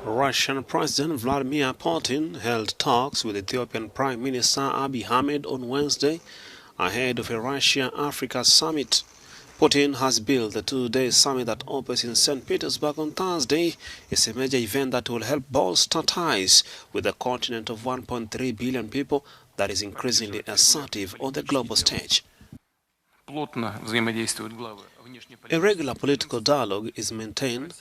Russian President Vladimir Putin held talks with Ethiopian Prime Minister Abiy Ahmed on Wednesday ahead of a Russia-Africa summit. Putin has billed the two-day summit that opens in St. Petersburg on Thursday as a major event that will help bolster ties with a continent of 1.3 billion people that is increasingly assertive on the global stage. A regular political dialogue is maintained,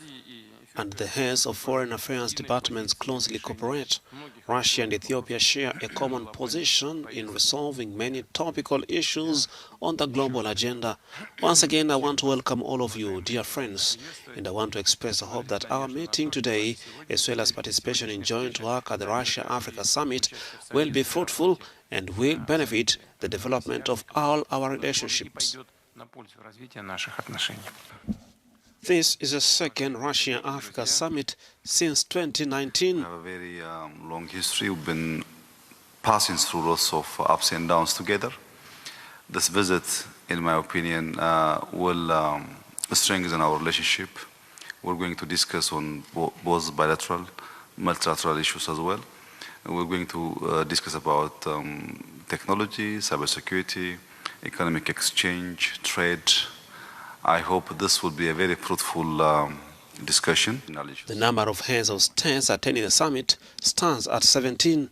and the heads of foreign affairs departments closely cooperate. Russia and Ethiopia share a common position in resolving many topical issues on the global agenda. Once again, I want to welcome all of you, dear friends, and I want to express the hope that our meeting today, as well as participation in joint work at the Russia-Africa Summit, will be fruitful and will benefit the development of all our relationships. This is the second Russia-Africa summit since 2019. We have a very long history. We've been passing through lots of ups and downs together. This visit, in my opinion, will strengthen our relationship. We're going to discuss on both bilateral, multilateral issues as well. And we're going to discuss about technology, cybersecurity, economic exchange, trade. I hope this will be a very fruitful discussion. The number of heads of states attending the summit stands at 17.